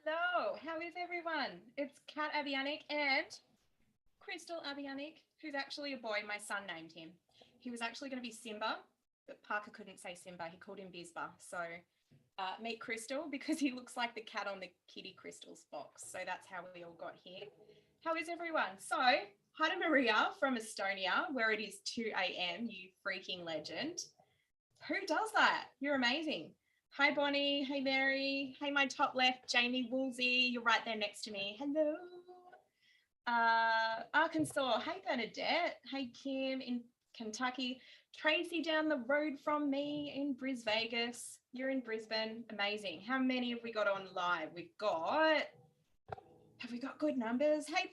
Hello, how is everyone? It's Kat Abianic and Crystal Abianic, who's actually a boy. My son named him. He was actually going to be Simba, but Parker couldn't say Simba. He called him Bisba. So meet Crystal because he looks like the cat on the Kitty Crystals box. So that's how we all got here. How is everyone? So, hi to Maria from Estonia, where it is 2 a.m., you freaking legend. Who does that? You're amazing. Hi, Bonnie. Hey, Mary. Hey, my top left, Jamie Woolsey. You're right there next to me. Hello. Arkansas. Hey, Bernadette. Hey, Kim in Kentucky. Tracy down the road from me in Vegas. You're in Brisbane. Amazing. How many have we got on live? Have we got good numbers? Hey,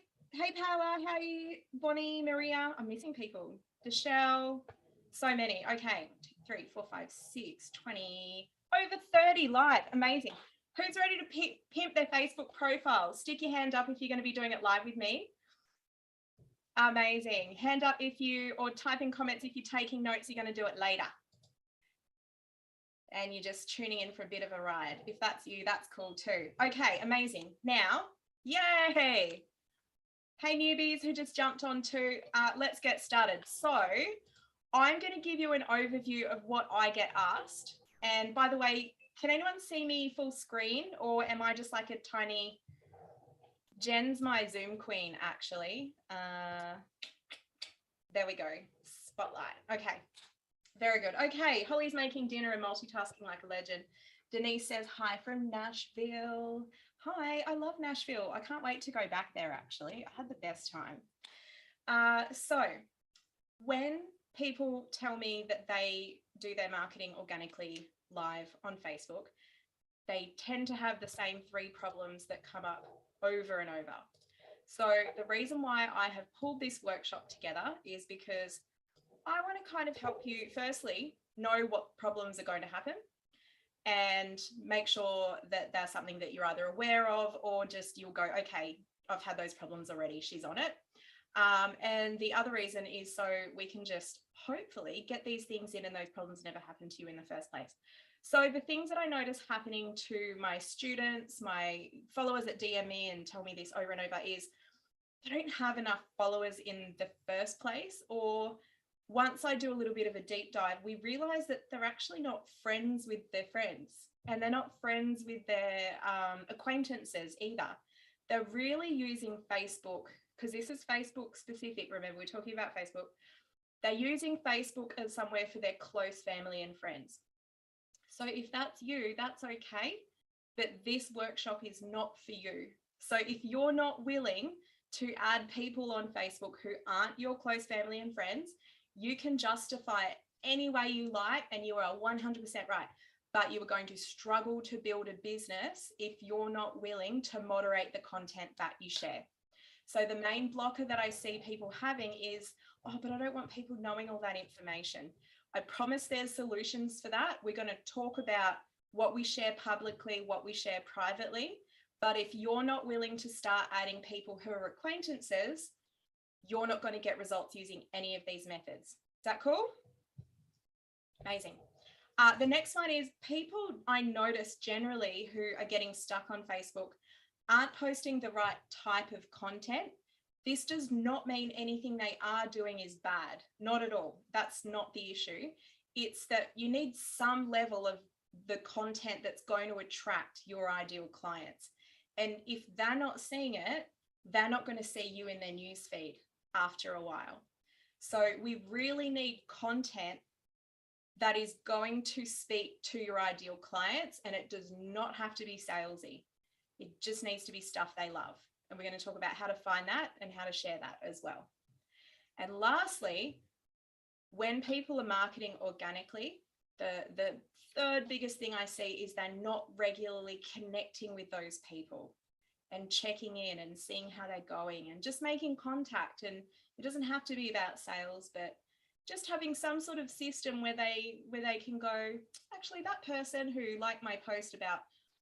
Power. Hey, Bonnie, Maria. I'm missing people. Michelle. So many. Okay. 2, 3, 4, 5, 6, 20. Over 30 live. Amazing. Who's ready to pimp their Facebook profile? Stick your hand up if you're going to be doing it live with me. Amazing. Hand up or type in comments if you're taking notes, you're going to do it later. And you're just tuning in for a bit of a ride. If that's you, that's cool too. Okay, amazing. Now, yay. Hey, newbies who just jumped on too. Let's get started. So I'm going to give you an overview of what I get asked. And by the way, can anyone see me full screen, or am I just like a tiny... Jen's my Zoom queen, actually. There we go. Spotlight. Okay. Very good. Okay. Holly's making dinner and multitasking like a legend. Denise says, hi from Nashville. Hi. I love Nashville. I can't wait to go back there, actually. I had the best time. So when people tell me that they do their marketing organically live on Facebook, they tend to have the same 3 problems that come up over and over. So the reason why I have pulled this workshop together is because I want to kind of help you, firstly, know what problems are going to happen and make sure that that's something that you're either aware of or just you'll go, okay, I've had those problems already, she's on it. And the other reason is so we can just hopefully get these things in and those problems never happen to you in the first place. So the things that I notice happening to my students, my followers that DM me and tell me this over and over is they don't have enough followers in the first place, or once I do a little bit of a deep dive, we realize that they're actually not friends with their friends and they're not friends with their acquaintances either. They're really using Facebook, because this is Facebook specific. Remember, we're talking about Facebook. They're using Facebook as somewhere for their close family and friends. So if that's you, that's okay, but this workshop is not for you. So if you're not willing to add people on Facebook who aren't your close family and friends, you can justify it any way you like, and you are 100% right. But you are going to struggle to build a business if you're not willing to moderate the content that you share. So the main blocker that I see people having is, oh, but I don't want people knowing all that information. I promise there's solutions for that. We're going to talk about what we share publicly, what we share privately. But if you're not willing to start adding people who are acquaintances, you're not going to get results using any of these methods. Is that cool? Amazing. The next one is people I notice generally who are getting stuck on Facebook aren't posting the right type of content. This does not mean anything they are doing is bad. Not at all. That's not the issue. It's that you need some level of the content that's going to attract your ideal clients. And if they're not seeing it, they're not going to see you in their newsfeed after a while. So we really need content that is going to speak to your ideal clients, and it does not have to be salesy. It just needs to be stuff they love. And we're going to talk about how to find that and how to share that as well. And lastly, when people are marketing organically, the third biggest thing I see is they're not regularly connecting with those people and checking in and seeing how they're going and just making contact. And it doesn't have to be about sales, but just having some sort of system where they can go, actually, that person who liked my post about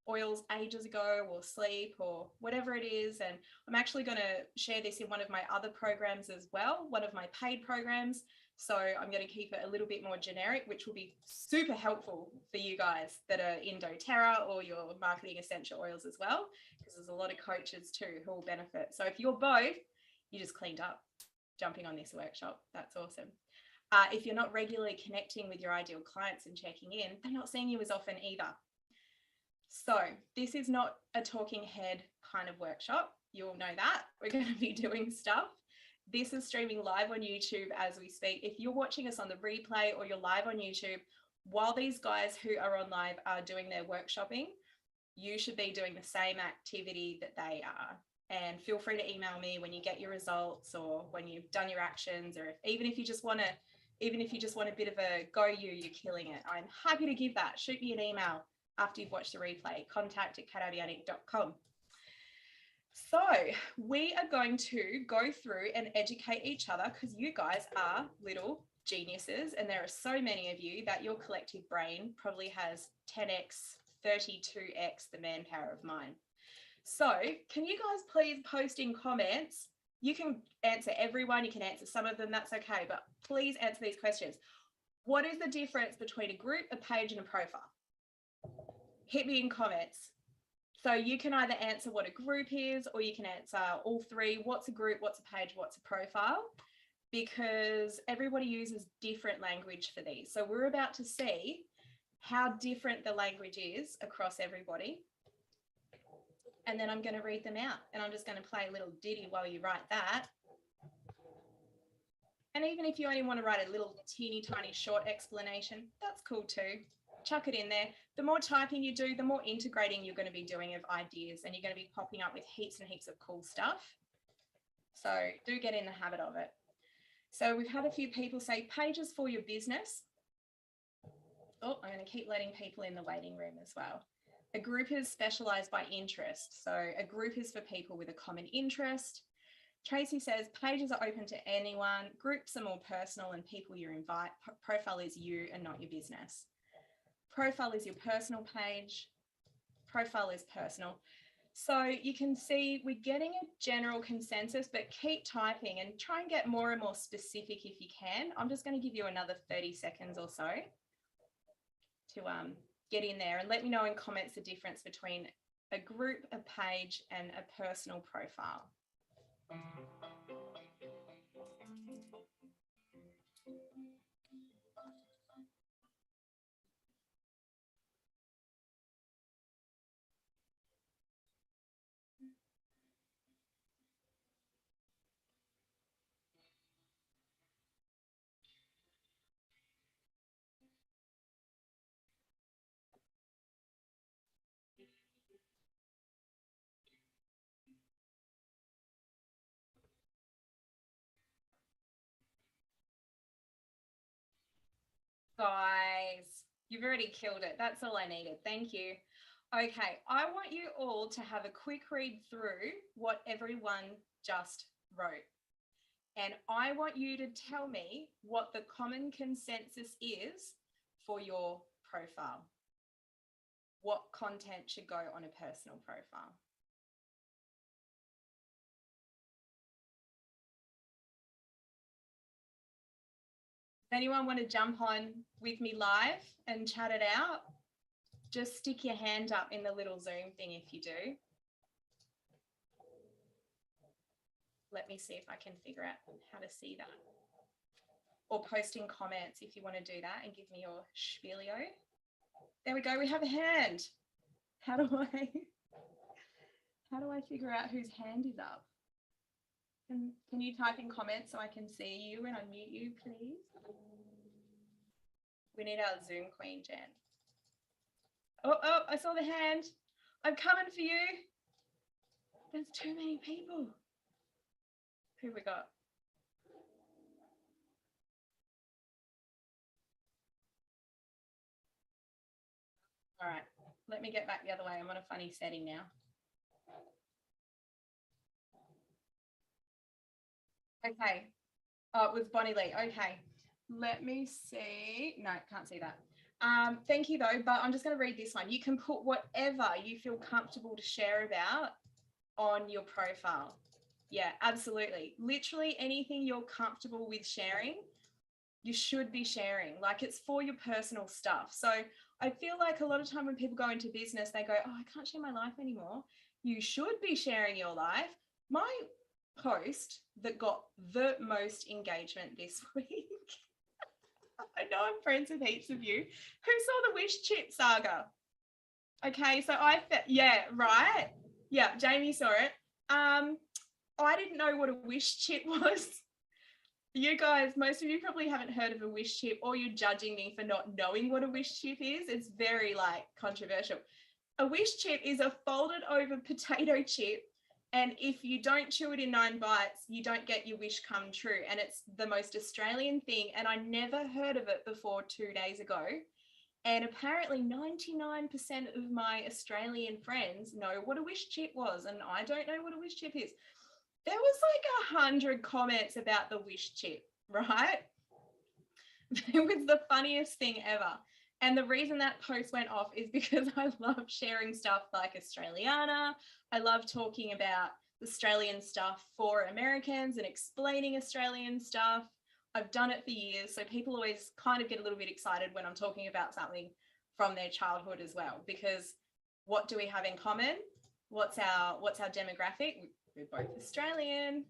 oils ages ago or sleep or whatever it is, and I'm actually going to share this in one of my other programs as well, one of my paid programs, So I'm going to keep it a little bit more generic, which will be super helpful for you guys that are in doTERRA or your marketing essential oils as well, because there's a lot of coaches too who will benefit. So if you're both, you just cleaned up jumping on this workshop. That's awesome. If you're not regularly connecting with your ideal clients and checking in, they're not seeing you as often either. So this is not a talking head kind of workshop. You'll know that. We're going to be doing stuff. This is streaming live on YouTube as we speak. If you're watching us on the replay or you're live on YouTube, while these guys who are on live are doing their workshopping, you should be doing the same activity that they are. And feel free to email me when you get your results or when you've done your actions, or even if you just want a bit of a go you're killing it. I'm happy to give that. Shoot me an email after you've watched the replay, contact@catabianic.com. So we are going to go through and educate each other, because you guys are little geniuses and there are so many of you that your collective brain probably has 10x, 32x the manpower of mine. So can you guys please post in comments? You can answer everyone, you can answer some of them, that's okay, but please answer these questions. What is the difference between a group, a page, and a profile? Hit me in comments. So you can either answer what a group is, or you can answer all three. What's a group, what's a page, what's a profile? Because everybody uses different language for these. So we're about to see how different the language is across everybody. And then I'm going to read them out, and I'm just going to play a little ditty while you write that. And even if you only want to write a little teeny tiny short explanation, that's cool too. Chuck it in there. The more typing you do, the more integrating you're going to be doing of ideas, and you're going to be popping up with heaps and heaps of cool stuff. So do get in the habit of it. So we've had a few people say pages for your business. Oh, I'm going to keep letting people in the waiting room as well. A group is specialized by interest. So a group is for people with a common interest. Tracy says pages are open to anyone. Groups are more personal and people you invite. Profile is you and not your business. Profile is your personal page. Profile is personal. So you can see we're getting a general consensus, but keep typing and try and get more and more specific if you can. I'm just going to give you another 30 seconds or so to get in there, and let me know in comments the difference between a group, a page, and a personal profile. Guys, you've already killed it. That's all I needed. Thank you. Okay, I want you all to have a quick read through what everyone just wrote. And I want you to tell me what the common consensus is for your profile. What content should go on a personal profile? Does anyone want to jump on with me live and chat it out? Just stick your hand up in the little Zoom thing if you do. Let me see if I can figure out how to see that. Or post in comments if you want to do that and give me your spielio. There we go, we have a hand. How do I figure out whose hand is up? Can you type in comments so I can see you and unmute you, please? We need our Zoom queen, Jen. Oh, I saw the hand. I'm coming for you. There's too many people. Who we got? All right, let me get back the other way. I'm on a funny setting now. Okay. Oh, it was Bonnie Lee. Okay. Let me see. No, can't see that. Thank you though, but I'm just going to read this one. You can put whatever you feel comfortable to share about on your profile. Yeah, absolutely. Literally anything you're comfortable with sharing You should be sharing. Like, it's for your personal stuff. So I feel like a lot of time when people go into business, they go, oh, I can't share my life anymore. You should be sharing your life. My post that got the most engagement this week, I know I'm friends with heaps of you, who saw the wish chip saga? Okay, so yeah, right. Yeah, Jamie saw it. I didn't know what a wish chip was. You guys, most of you probably haven't heard of a wish chip, or you're judging me for not knowing what a wish chip is. It's very like controversial. A wish chip is a folded over potato chip, and if you don't chew it in 9 bites, you don't get your wish come true. And it's the most Australian thing, and I never heard of it before 2 days ago. And apparently 99% of my Australian friends know what a wish chip was, and I don't know what a wish chip is. There was like 100 comments about the wish chip, right? It was the funniest thing ever. And the reason that post went off is because I love sharing stuff like Australiana. I love talking about Australian stuff for Americans and explaining Australian stuff. I've done it for years, so people always kind of get a little bit excited when I'm talking about something from their childhood as well, because what do we have in common? What's our demographic? We're both Australian,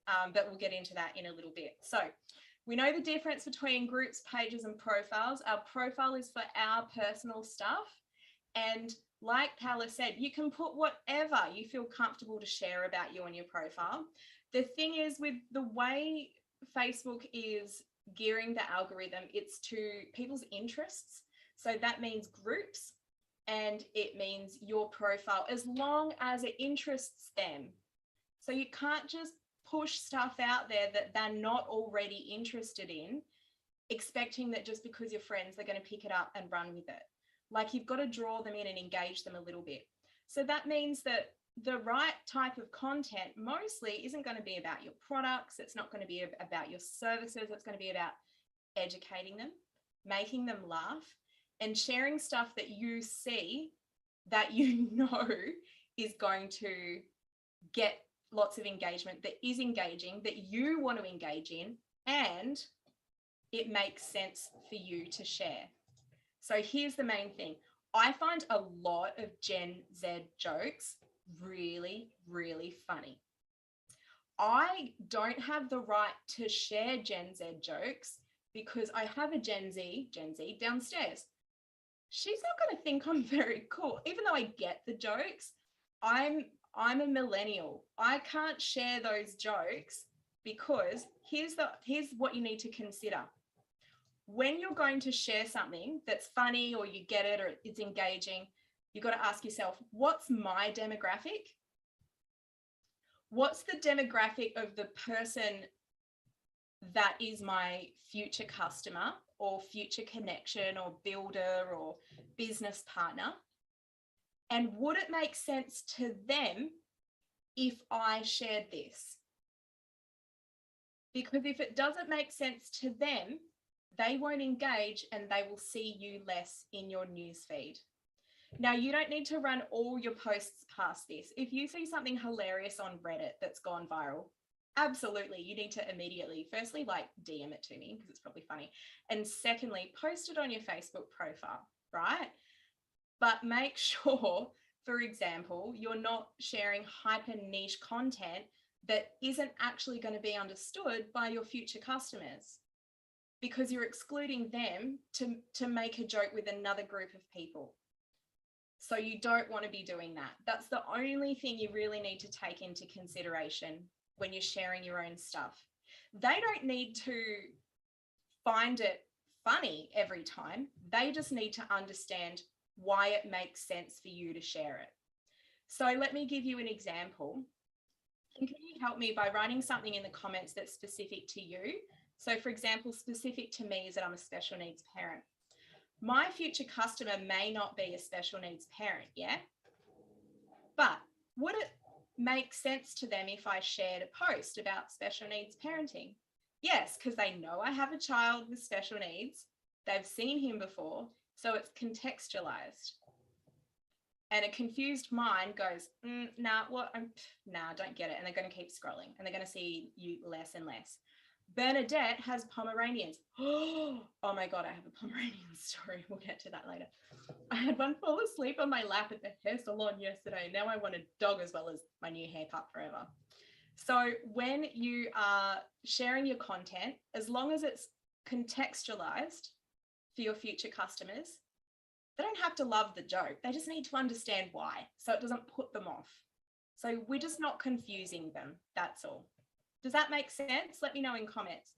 but we'll get into that in a little bit. So we know the difference between groups, pages, and profiles. Our profile is for our personal stuff. And like Pala said, you can put whatever you feel comfortable to share about you on your profile. The thing is, with the way Facebook is gearing the algorithm, it's to people's interests. So that means groups, and it means your profile, as long as it interests them. So you can't just push stuff out there that they're not already interested in, expecting that just because you're friends, they're going to pick it up and run with it. Like, you've got to draw them in and engage them a little bit. So that means that the right type of content mostly isn't going to be about your products. It's not going to be about your services. It's going to be about educating them, making them laugh, and sharing stuff that you see that you know is going to get lots of engagement, that is engaging, that you want to engage in, and it makes sense for you to share. So here's the main thing. I find a lot of Gen Z jokes really, really funny. I don't have the right to share Gen Z jokes because I have a Gen Z downstairs. She's not going to think I'm very cool, even though I get the jokes. I'm a millennial. I can't share those jokes because here's what you need to consider. When you're going to share something that's funny, or you get it, or it's engaging, you've got to ask yourself, what's my demographic? What's the demographic of the person that is my future customer or future connection or builder or business partner? And would it make sense to them if I shared this? Because if it doesn't make sense to them, they won't engage and they will see you less in your newsfeed. Now, you don't need to run all your posts past this. If you see something hilarious on Reddit that's gone viral, absolutely, you need to immediately, firstly, like DM it to me because it's probably funny. And secondly, post it on your Facebook profile, right? But make sure, for example, you're not sharing hyper niche content that isn't actually going to be understood by your future customers, because you're excluding them to make a joke with another group of people. So you don't want to be doing that. That's the only thing you really need to take into consideration when you're sharing your own stuff. They don't need to find it funny every time. They just need to understand why it makes sense for you to share it. So let me give you an example. Can you help me by writing something in the comments that's specific to you? So for example, specific to me is that I'm a special needs parent. My future customer may not be a special needs parent, yeah? But would it make sense to them if I shared a post about special needs parenting? Yes, because they know I have a child with special needs. They've seen him before, so it's contextualized. And a confused mind goes, nah, don't get it. And they're going to keep scrolling and they're going to see you less and less. Bernadette has Pomeranians. Oh my God, I have a Pomeranian story. We'll get to that later. I had one fall asleep on my lap at the hair salon yesterday. Now I want a dog as well as my new haircut forever. So when you are sharing your content, as long as it's contextualized for your future customers, they don't have to love the joke. They just need to understand why, so it doesn't put them off. So we're just not confusing them. That's all. Does that make sense? Let me know in comments.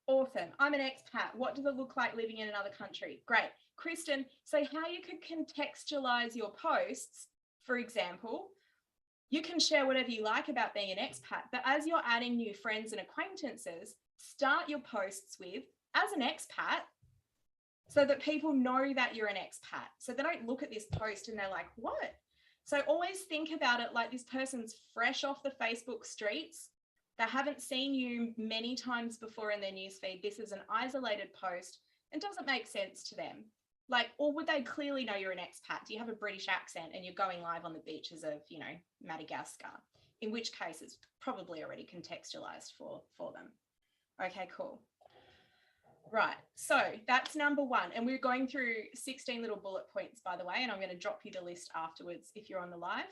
Awesome. I'm an expat. What does it look like living in another country? Great. Kristen, so how you could contextualize your posts, for example, you can share whatever you like about being an expat, but as you're adding new friends and acquaintances, start your posts with, as an expat, so that people know that you're an expat. So they don't look at this post and they're like, what? So always think about it like this person's fresh off the Facebook streets. They haven't seen you many times before in their newsfeed. This is an isolated post and doesn't make sense to them. Like, or would they clearly know you're an expat? Do you have a British accent and you're going live on the beaches of, you know, Madagascar? In which case it's probably already contextualized for them. Okay, cool. Right, so that's number one. And we're going through 16 little bullet points, by the way, and I'm going to drop you the list afterwards if you're on the live.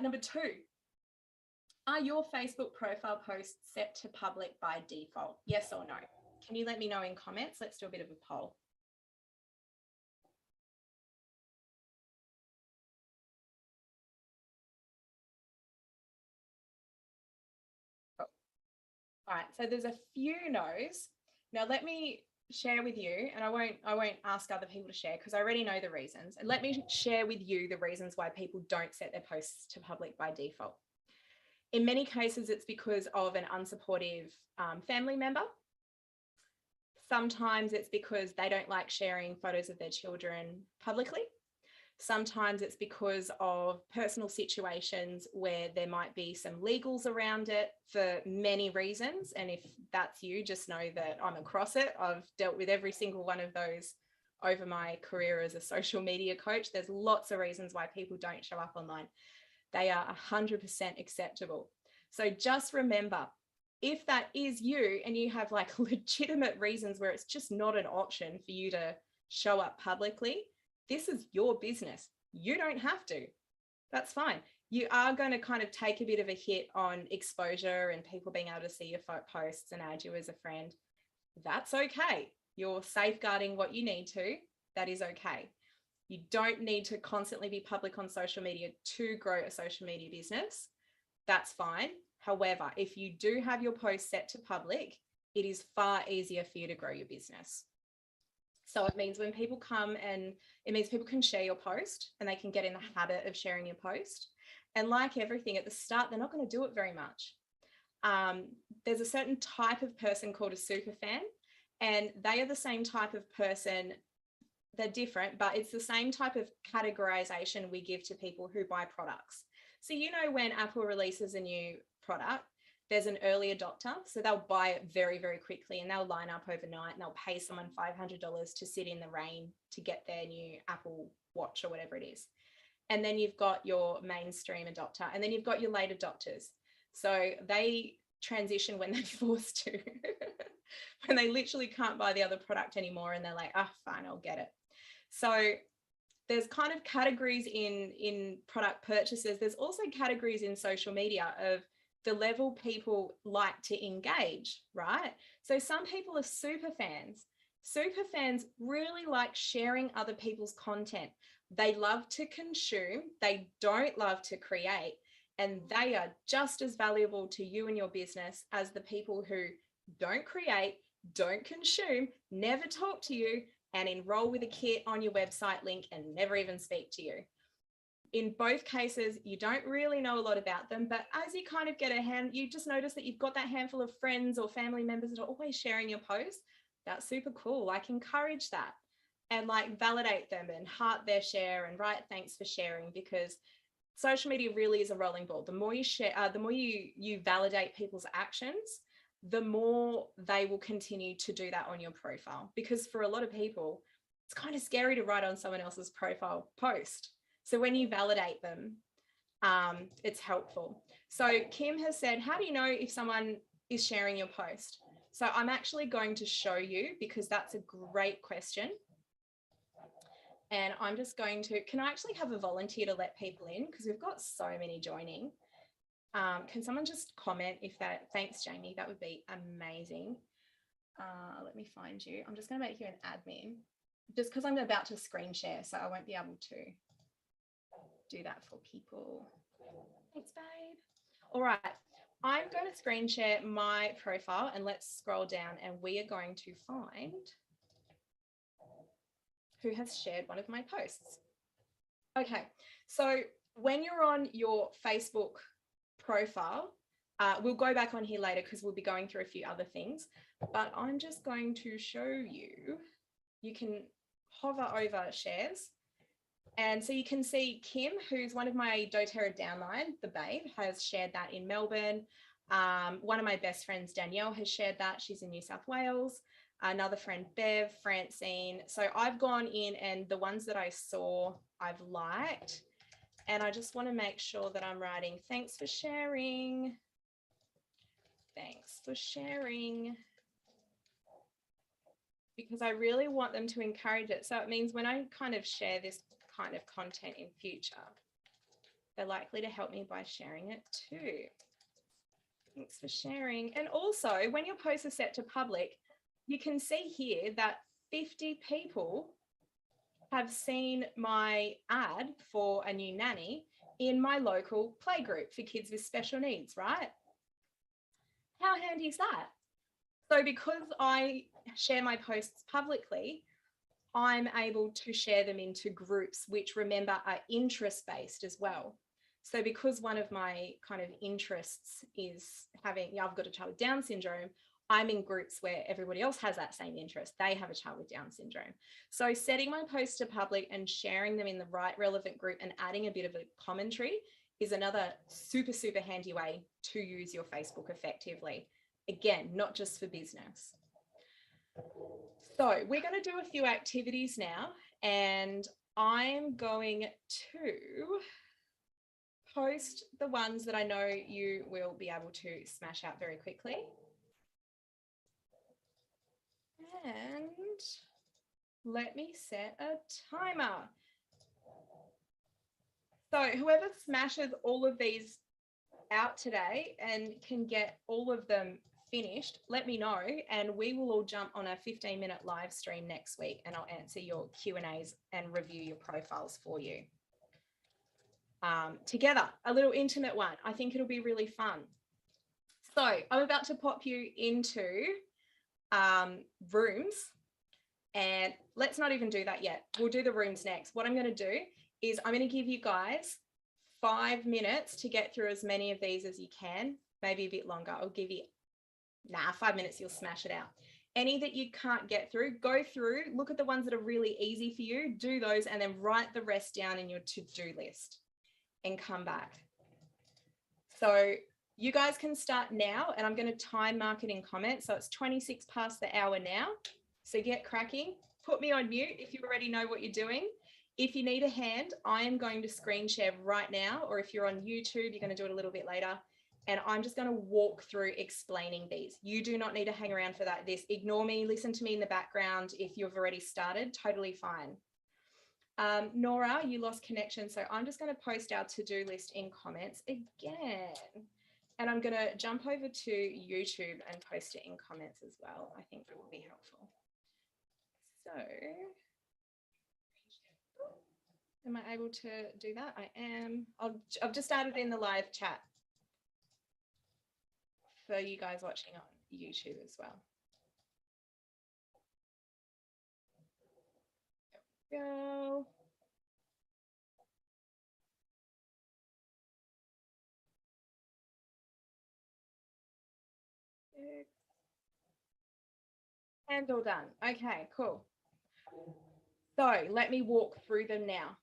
Number two, are your Facebook profile posts set to public by default? Yes or no? Can you let me know in comments? Let's do a bit of a poll. All right, so there's a few no's. Now let me share with you, and I won't ask other people to share because I already know the reasons. And let me share with you the reasons why people don't set their posts to public by default. In many cases, it's because of an unsupportive family member. Sometimes it's because they don't like sharing photos of their children publicly. Sometimes it's because of personal situations where there might be some legals around it for many reasons. And if that's you, just know that I'm across it. I've dealt with every single one of those over my career as a social media coach. There's lots of reasons why people don't show up online. They are 100% acceptable. So just remember, if that is you and you have like legitimate reasons where it's just not an option for you to show up publicly, this is your business. You don't have to. That's fine. You are going to kind of take a bit of a hit on exposure and people being able to see your posts and add you as a friend. That's okay. You're safeguarding what you need to. That is okay. You don't need to constantly be public on social media to grow a social media business. That's fine. However, if you do have your post set to public, it is far easier for you to grow your business. So it means when people come, and it means people can share your post and they can get in the habit of sharing your post. And like everything at the start, they're not going to do it very much. There's a certain type of person called a super fan, and they are the same type of person. They're different, but it's the same type of categorization we give to people who buy products. So, you know, when Apple releases a new product, there's an early adopter. So they'll buy it very, very quickly and they'll line up overnight and they'll pay someone $500 to sit in the rain to get their new Apple Watch or whatever it is. And then you've got your mainstream adopter, and then you've got your late adopters. So they transition when they're forced to, when they literally can't buy the other product anymore and they're like, oh, fine, I'll get it. So there's kind of categories in product purchases. There's also categories in social media of the level people like to engage, right? So some people are super fans. Super fans really like sharing other people's content. They love to consume. They don't love to create. And they are just as valuable to you and your business as the people who don't create, don't consume, never talk to you, and enroll with a kit on your website link and never even speak to you. In both cases, you don't really know a lot about them, but as you kind of get a hand, you just notice that you've got that handful of friends or family members that are always sharing your posts. That's super cool. Like, encourage that and like validate them and heart their share and write thanks for sharing, because social media really is a rolling ball. The more you share, the more you validate people's actions, the more they will continue to do that on your profile. Because for a lot of people, it's kind of scary to write on someone else's profile post. So when you validate them, it's helpful. So Kim has said, how do you know if someone is sharing your post? So I'm actually going to show you, because that's a great question. And I'm just going to, can I actually have a volunteer to let people in? Because we've got so many joining. Can someone just comment if that, thanks Jamie, that would be amazing. Let me find you. I'm just going to make you an admin just because I'm about to screen share, so I won't be able to do that for people. Thanks, babe. All right, I'm going to screen share my profile and let's scroll down and we are going to find who has shared one of my posts. Okay, so when you're on your Facebook profile, we'll go back on here later because we'll be going through a few other things, but I'm just going to show you, you can hover over shares. And so you can see Kim, who's one of my doTERRA downline, the babe, has shared that in Melbourne. One of my best friends, Danielle, has shared that. She's in New South Wales. Another friend, Bev, Francine. So I've gone in and the ones that I saw, I've liked. And I just want to make sure that I'm writing, thanks for sharing. Thanks for sharing. Because I really want them to encourage it. So it means when I kind of share this kind of content in future, they're likely to help me by sharing it too. Thanks for sharing. And also when your posts are set to public, you can see here that 50 people have seen my ad for a new nanny in my local playgroup for kids with special needs, right? How handy is that? So because I share my posts publicly, I'm able to share them into groups, which remember are interest-based as well. So because one of my kind of interests is having, I've got a child with Down syndrome, I'm in groups where everybody else has that same interest. They have a child with Down syndrome. So setting my posts to public and sharing them in the right relevant group and adding a bit of a commentary is another super, super handy way to use your Facebook effectively. Again, not just for business. So we're going to do a few activities now, and I'm going to post the ones that I know you will be able to smash out very quickly. And let me set a timer. So whoever smashes all of these out today and can get all of them finished, let me know, and we will all jump on a 15-minute live stream next week and I'll answer your Q&As and review your profiles for you. Together, a little intimate one. I think it'll be really fun. So I'm about to pop you into rooms, and let's not even do that yet. We'll do the rooms next. What I'm going to do is I'm going to give you guys 5 minutes to get through as many of these as you can, maybe a bit longer. I'll give you, 5 minutes, you'll smash it out. Any that you can't get through, go through, look at the ones that are really easy for you, do those, and then write the rest down in your to-do list and come back. So you guys can start now, and I'm going to time mark it in comments. So it's 26 past the hour now. So get cracking. Put me on mute if you already know what you're doing. If you need a hand, I am going to screen share right now, or if you're on YouTube, you're going to do it a little bit later. And I'm just going to walk through explaining these. You do not need to hang around for that. Ignore me, listen to me in the background. If you've already started, totally fine. Nora, you lost connection. So I'm just going to post our to-do list in comments again. And I'm going to jump over to YouTube and post it in comments as well. I think that will be helpful. So am I able to do that? I am. I've just added in the live chat for you guys watching on YouTube as well. There we go. And all done. Okay, cool. So let me walk through them now.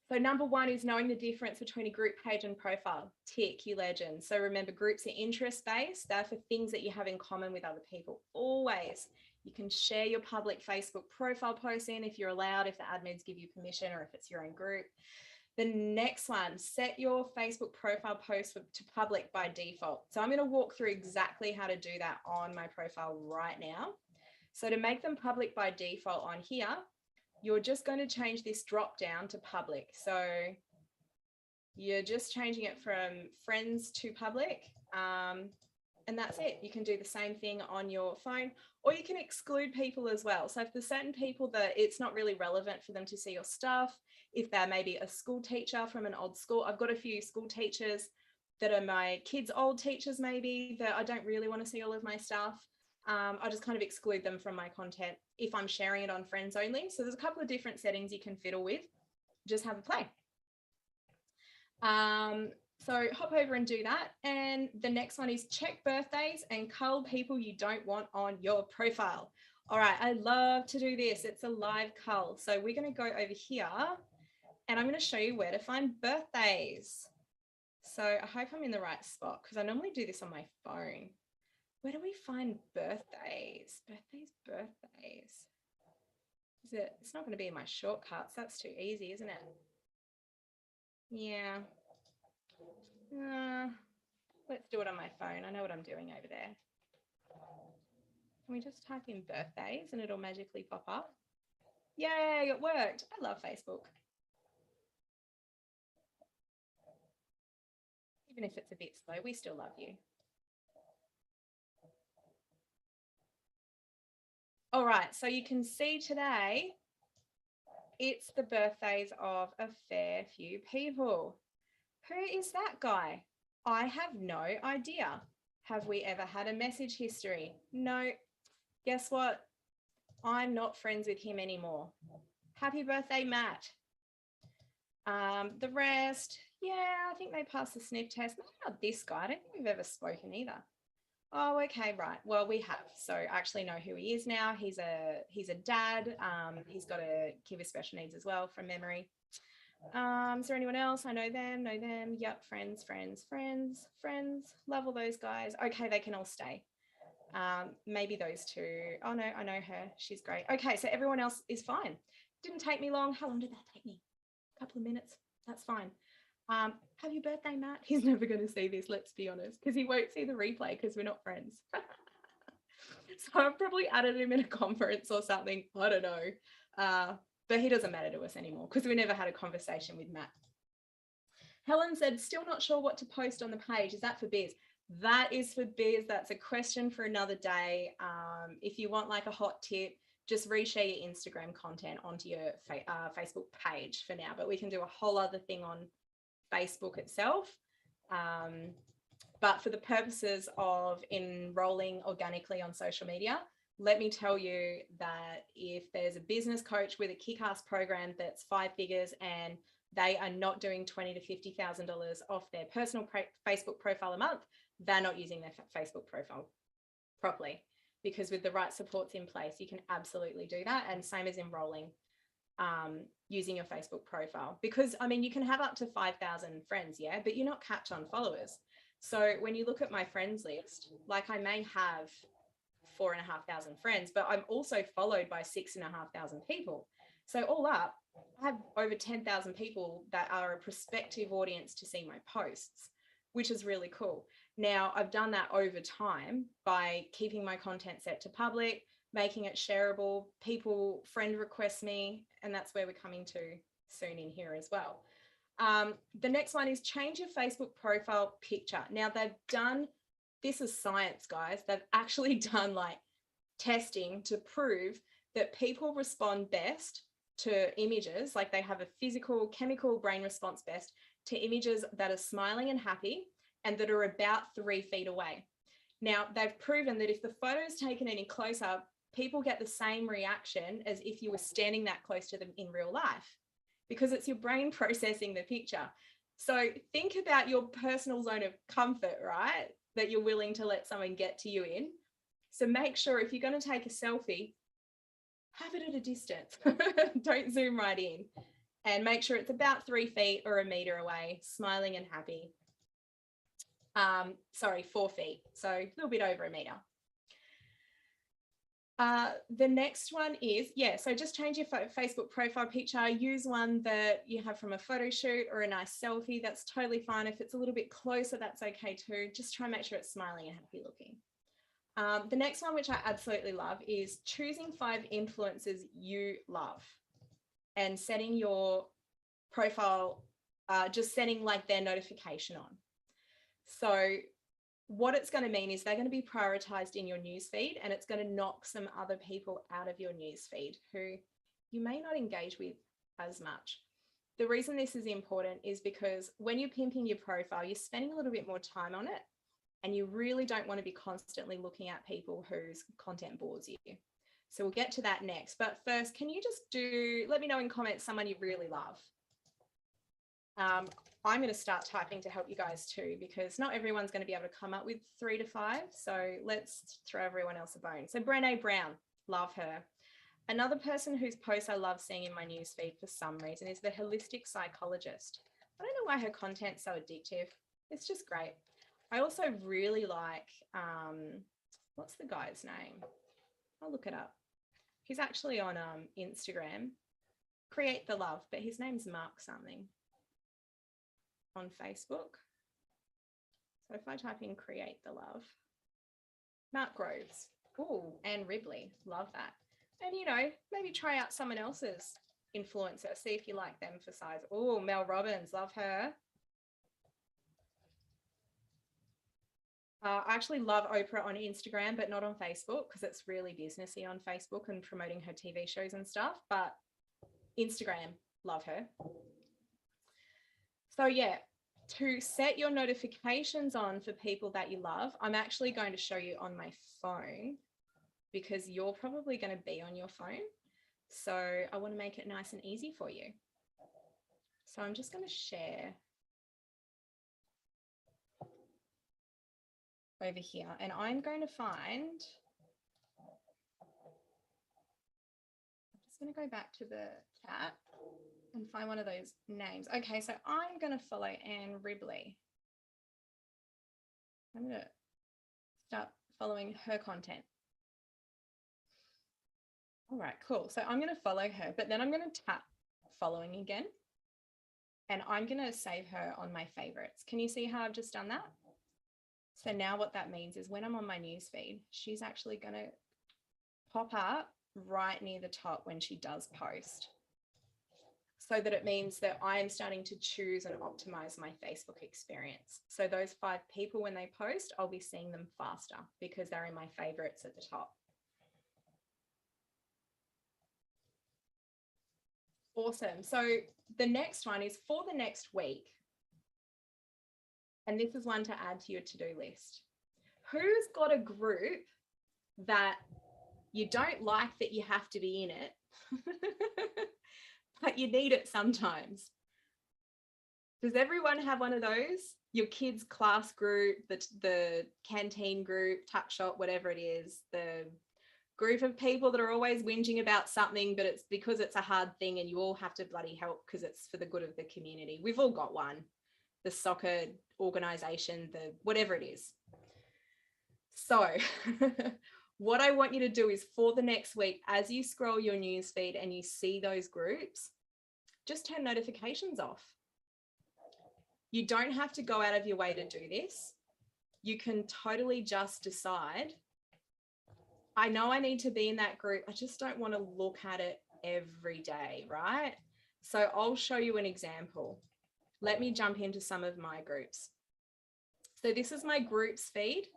So number one is knowing the difference between a group page and profile. Tick, you legend. So remember, groups are interest-based. They're for things that you have in common with other people. Always. You can share your public Facebook profile posts in if you're allowed, if the admins give you permission, or if it's your own group. The next one, set your Facebook profile post to public by default. So I'm going to walk through exactly how to do that on my profile right now. So to make them public by default on here, you're just going to change this drop down to public. So you're just changing it from friends to public. And that's it. You can do the same thing on your phone, or you can exclude people as well. So if there's certain people that it's not really relevant for them to see your stuff, if they're maybe a school teacher from an old school, I've got a few school teachers that are my kids' old teachers maybe, that I don't really want to see all of my stuff. I just kind of exclude them from my content if I'm sharing it on friends only. So there's a couple of different settings you can fiddle with. Just have a play. So hop over and do that. And the next one is check birthdays and cull people you don't want on your profile. All right, I love to do this. It's a live cull. So we're going to go over here and I'm going to show you where to find birthdays. So I hope I'm in the right spot because I normally do this on my phone. Where do we find birthdays? Birthdays. It's not going to be in my shortcuts. That's too easy, isn't it? Yeah. Let's do it on my phone. I know what I'm doing over there. Can we just type in birthdays and it'll magically pop up? Yay, it worked. I love Facebook. Even if it's a bit slow, we still love you. All right, so you can see today, it's the birthdays of a fair few people. Who is that guy? I have no idea. Have we ever had a message history? No. Guess what? I'm not friends with him anymore. Happy birthday, Matt. The rest, yeah, I think they passed the sniff test. Not this guy. I don't think we've ever spoken either. Oh, okay, right. Well, we have. So I actually know who he is now. He's a dad. He's got a kid with special needs as well from memory. Is there anyone else? I know them. Yep, friends. Love all those guys. Okay, they can all stay. Maybe those two. Oh no, I know her. She's great. Okay, so everyone else is fine. Didn't take me long. How long did that take me? A couple of minutes. That's fine. Happy birthday, Matt. He's never going to see this, let's be honest, because he won't see the replay because we're not friends. So I've probably added him in a conference or something. I don't know. But he doesn't matter to us anymore because we never had a conversation with Matt. Helen said, still not sure what to post on the page. Is that for biz? That is for biz. That's a question for another day. If you want like a hot tip, just reshare your Instagram content onto your Facebook page for now. But we can do a whole other thing on Facebook itself. But for the purposes of enrolling organically on social media, let me tell you that if there's a business coach with a kick-ass program that's 5 figures and they are not doing $20,000 to $50,000 off their personal Facebook profile a month, they're not using their Facebook profile properly. Because with the right supports in place, you can absolutely do that. And same as enrolling using your Facebook profile. Because, I mean, you can have up to 5,000 friends, yeah, but you're not capped on followers. So when you look at my friends list, like I may have 4,500 friends, but I'm also followed by 6,500 people. So all up, I have over 10,000 people that are a prospective audience to see my posts, which is really cool. Now, I've done that over time by keeping my content set to public, making it shareable. People friend request me, and that's where we're coming to soon in here as well. The next one is change your Facebook profile picture. Now, they've done, this is science, guys. They've actually done like testing to prove that people respond best to images, like they have a physical, chemical brain response best to images that are smiling and happy and that are about 3 feet away. Now, they've proven that if the photo is taken any closer, people get the same reaction as if you were standing that close to them in real life, because it's your brain processing the picture. So think about your personal zone of comfort, right? That you're willing to let someone get to you in. So make sure if you're going to take a selfie, have it at a distance. Don't zoom right in, and make sure it's about 3 feet or a meter away, smiling and happy. 4 feet, so a little bit over a meter. The next one is, so just change your Facebook profile picture. Use one that you have from a photo shoot or a nice selfie. That's totally fine. If it's a little bit closer, that's okay too. Just try and make sure it's smiling and happy looking. The next one, which I absolutely love, is choosing 5 influencers you love and setting your profile, just setting like their notification on. So what it's going to mean is they're going to be prioritized in your newsfeed, and it's going to knock some other people out of your newsfeed who you may not engage with as much. The reason this is important is because when you're pimping your profile, you're spending a little bit more time on it, and you really don't want to be constantly looking at people whose content bores you. So we'll get to that next. But first, can you just let me know in comments someone you really love. I'm going to start typing to help you guys too, because not everyone's going to be able to come up with 3 to 5. So let's throw everyone else a bone. So Brené Brown, love her. Another person whose posts I love seeing in my newsfeed for some reason is the holistic psychologist. I don't know why her content's so addictive. It's just great. I also really like, what's the guy's name? I'll look it up. He's actually on Instagram, Create the Love, but his name's Mark something. On Facebook. So if I type in Create the Love, Mark Groves, oh, Anne Ribley, love that. And maybe try out someone else's influencer, see if you like them for size. Oh, Mel Robbins, love her. I actually love Oprah on Instagram, but not on Facebook, because it's really businessy on Facebook and promoting her TV shows and stuff. But Instagram, love her. So yeah, to set your notifications on for people that you love, I'm actually going to show you on my phone, because you're probably going to be on your phone. So I want to make it nice and easy for you. So I'm just going to share over here, and I'm going to find, I'm just going to go back to the chat and find one of those names. Okay, so I'm going to follow Anne Ribley. I'm going to start following her content. All right, cool. So I'm going to follow her, but then I'm going to tap following again, and I'm going to save her on my favorites. Can you see how I've just done that? So now what that means is when I'm on my newsfeed, she's actually going to pop up right near the top when she does post. So that it means that I am starting to choose and optimize my Facebook experience. So those 5 people, when they post, I'll be seeing them faster because they're in my favorites at the top. Awesome. So the next one is for the next week. And this is one to add to your to-do list. Who's got a group that you don't like that you have to be in it, but you need it sometimes? Does everyone have one of those? Your kids' class group, the canteen group, tuck shop, whatever it is, the group of people that are always whinging about something, but it's because it's a hard thing and you all have to bloody help because it's for the good of the community. We've all got one. The soccer organization, the whatever it is. So what I want you to do is for the next week, as you scroll your newsfeed and you see those groups, just turn notifications off. You don't have to go out of your way to do this. You can totally just decide, I know I need to be in that group. I just don't want to look at it every day, right? So I'll show you an example. Let me jump into some of my groups. So this is my groups feed.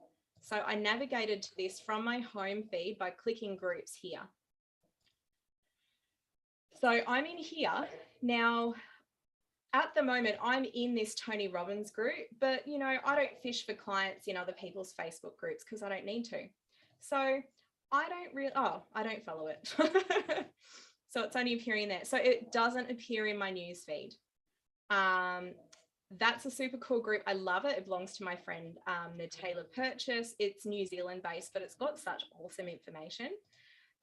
So I navigated to this from my home feed by clicking groups here. So I'm in here. Now, at the moment, I'm in this Tony Robbins group, but I don't fish for clients in other people's Facebook groups because I don't need to. So I don't follow it. So it's only appearing there. So it doesn't appear in my newsfeed. That's a super cool group. I love it. It belongs to my friend Natalia Purchase. It's New Zealand based, but it's got such awesome information.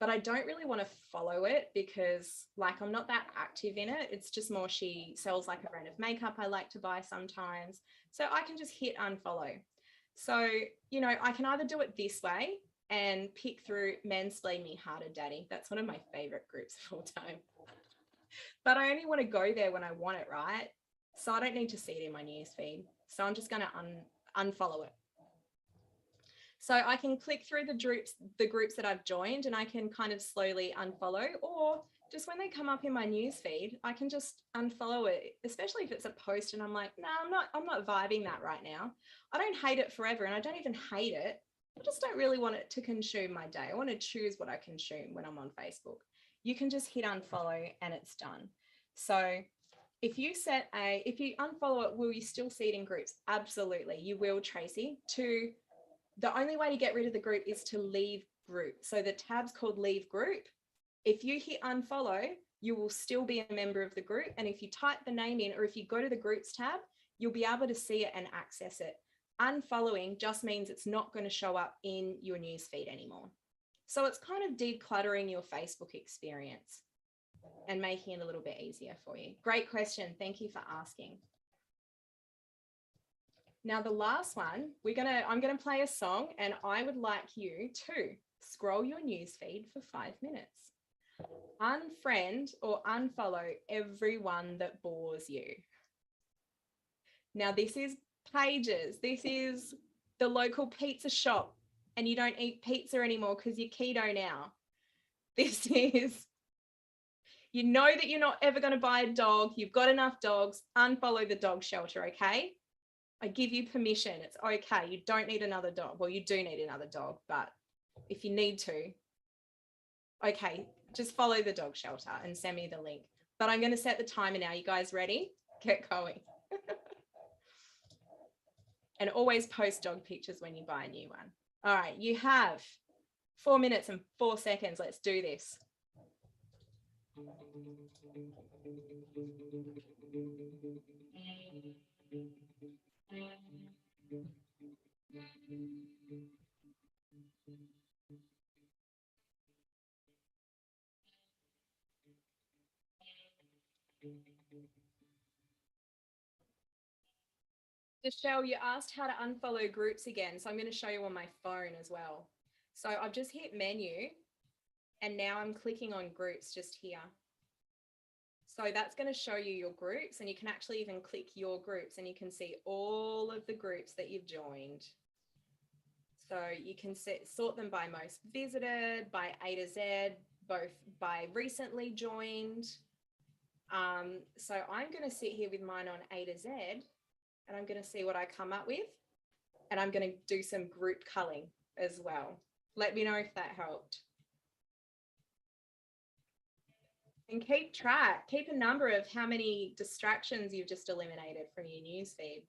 But I don't really want to follow it because I'm not that active in it. It's just more she sells like a brand of makeup I like to buy sometimes. So I can just hit unfollow. So, I can either do it this way and pick through Mansplain Me Harder Daddy. That's one of my favorite groups of all time. But I only want to go there when I want it, right? So I don't need to see it in my newsfeed. So I'm just going to unfollow it. So I can click through the groups that I've joined, and I can kind of slowly unfollow, or just when they come up in my newsfeed, I can just unfollow it, especially if it's a post and I'm like, no, I'm not vibing that right now. I don't hate it forever, and I don't even hate it. I just don't really want it to consume my day. I want to choose what I consume when I'm on Facebook. You can just hit unfollow and it's done. So if you unfollow it, will you still see it in groups? Absolutely, you will, Tracy. The only way to get rid of the group is to leave group. So the tab's called leave group. If you hit unfollow, you will still be a member of the group. And if you type the name in, or if you go to the groups tab, you'll be able to see it and access it. Unfollowing just means it's not going to show up in your newsfeed anymore. So it's kind of decluttering your Facebook experience and making it a little bit easier for you. Great question. Thank you for asking. Now, the last one, I'm gonna play a song, and I would like you to scroll your newsfeed for 5 minutes. Unfriend or unfollow everyone that bores you. Now, this is pages. This is the local pizza shop, and you don't eat pizza anymore because you're keto now. This is, you know that you're not ever going to buy a dog. You've got enough dogs. Unfollow the dog shelter, okay? I give you permission. It's okay. You don't need another dog. Well, you do need another dog, but if you need to, okay, just follow the dog shelter and send me the link. But I'm going to set the timer now. You guys ready? Get going. And always post dog pictures when you buy a new one. All right, you have 4 minutes and 4 seconds. Let's do this. Michelle, you asked how to unfollow groups again, so I'm going to show you on my phone as well. So I've just hit menu, and now I'm clicking on groups just here. So that's going to show you your groups, and you can actually even click your groups, and you can see all of the groups that you've joined. So you can sort them by most visited, by A to Z, both by recently joined. So I'm going to sit here with mine on A to Z, and I'm going to see what I come up with. And I'm going to do some group culling as well. Let me know if that helped. And keep track, keep a number of how many distractions you've just eliminated from your newsfeed.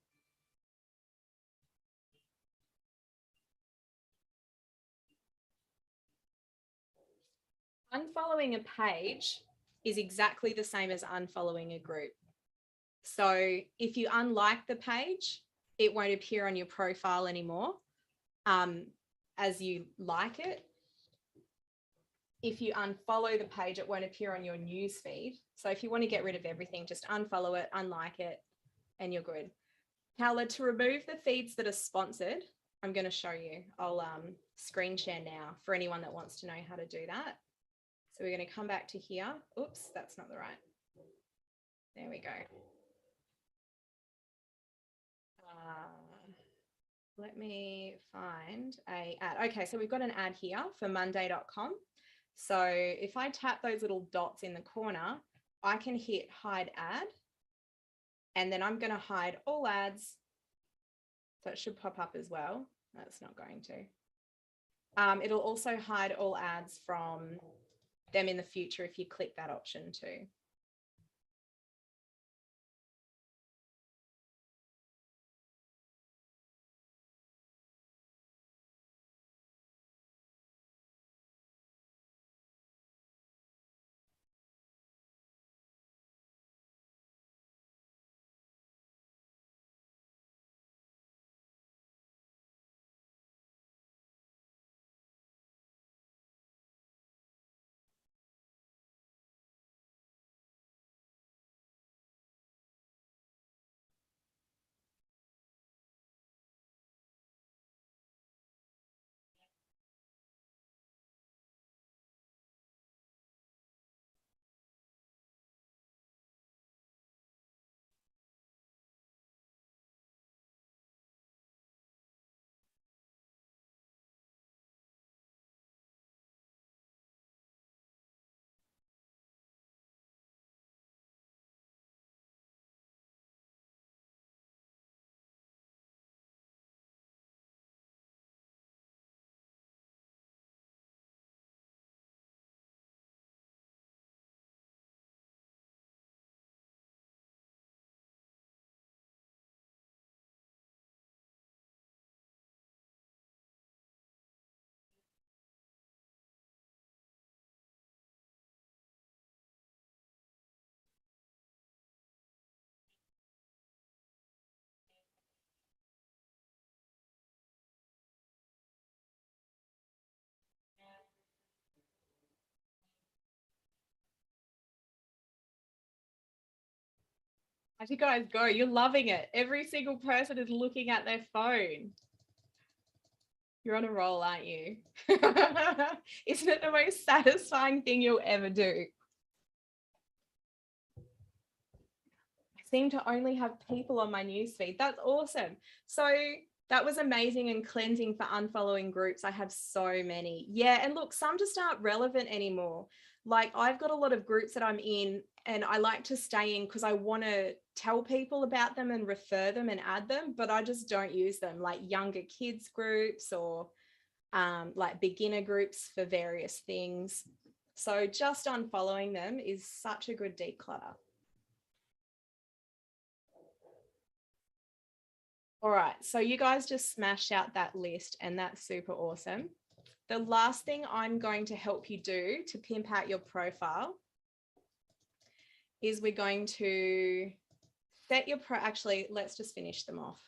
Unfollowing a page is exactly the same as unfollowing a group. So if you unlike the page, it won't appear on your profile anymore as you like it. If you unfollow the page, it won't appear on your news feed. So if you want to get rid of everything, just unfollow it, unlike it, and you're good. Paola, to remove the feeds that are sponsored, I'm going to show you. I'll screen share now for anyone that wants to know how to do that. So we're going to come back to here. Oops, that's not the right. There we go. Let me find a ad. Okay, so we've got an ad here for monday.com. So if I tap those little dots in the corner, I can hit hide ad, and then I'm going to hide all ads. So it should pop up as well. That's not going to. It'll also hide all ads from them in the future if you click that option too. How'd you guys go? You're loving it. Every single person is looking at their phone. You're on a roll, aren't you? Isn't it the most satisfying thing you'll ever do? I seem to only have people on my newsfeed. That's awesome. So that was amazing and cleansing for unfollowing groups. I have so many. Yeah, and look, some just aren't relevant anymore. Like I've got a lot of groups that I'm in and I like to stay in because I want to tell people about them and refer them and add them, but I just don't use them, like younger kids groups or like beginner groups for various things. So just unfollowing them is such a good declutter. All right, so you guys just smashed out that list and that's super awesome. The last thing I'm going to help you do to pimp out your profile is we're going to set your actually, let's just finish them off.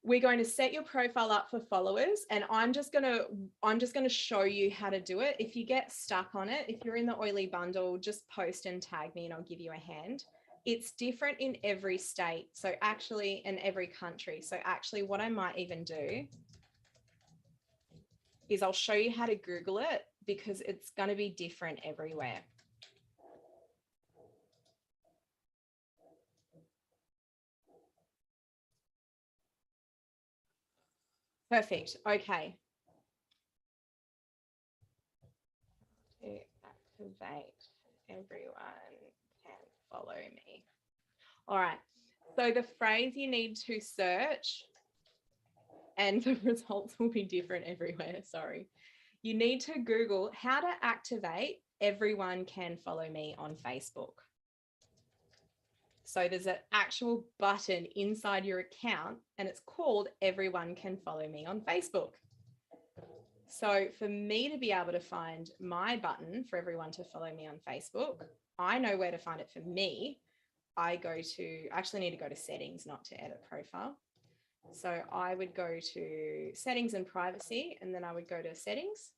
We're going to set your profile up for followers and I'm just going to show you how to do it. If you get stuck on it, if you're in the oily bundle, just post and tag me and I'll give you a hand. It's different in every state. So actually, in every country. So actually what I might even do is I'll show you how to Google it because it's going to be different everywhere. Perfect. Okay. To activate, everyone can follow me. All right. So the phrase you need to search, and the results will be different everywhere, sorry. You need to Google how to activate everyone can follow me on Facebook. So there's an actual button inside your account and it's called everyone can follow me on Facebook. So for me to be able to find my button for everyone to follow me on Facebook, I know where to find it for me. I actually need to go to settings, not to edit profile. So I would go to settings and privacy, and then I would go to settings.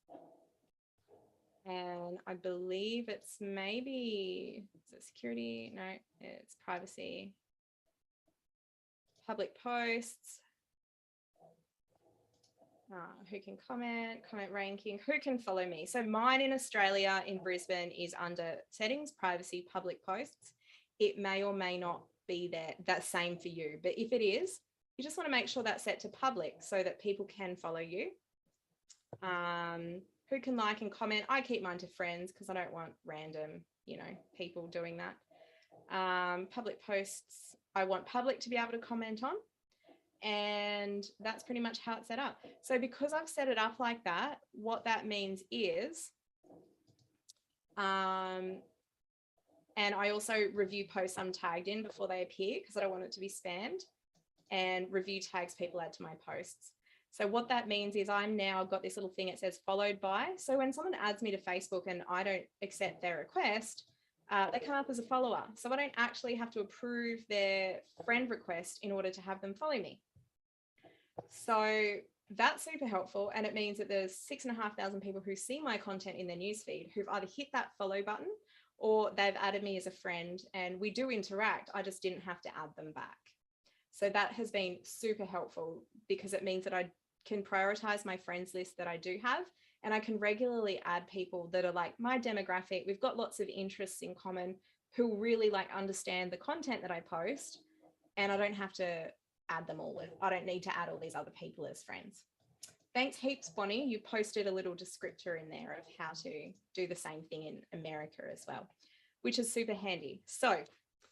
And I believe it's maybe, is it security? No, it's privacy. Public posts. Who can comment ranking, who can follow me. So mine in Australia, in Brisbane, is under settings, privacy, public posts. It may or may not be there, that same for you. But if it is, you just want to make sure that's set to public so that people can follow you. Who can like and comment? I keep mine to friends because I don't want random, people doing that. Public posts, I want public to be able to comment on. And that's pretty much how it's set up. So because I've set it up like that, what that means is, and I also review posts I'm tagged in before they appear because I don't want it to be spammed, and review tags people add to my posts. So what that means is I'm now got this little thing, it says followed by. So when someone adds me to Facebook and I don't accept their request, they come up as a follower. So I don't actually have to approve their friend request in order to have them follow me. So that's super helpful. And it means that there's 6,500 people who see my content in their newsfeed who've either hit that follow button or they've added me as a friend and we do interact. I just didn't have to add them back. So that has been super helpful because it means that I can prioritize my friends list that I do have, and I can regularly add people that are like my demographic. We've got lots of interests in common who really understand the content that I post, and I don't have to add them all. I don't need to add all these other people as friends. Thanks heaps, Bonnie. You posted a little descriptor in there of how to do the same thing in America as well, which is super handy. So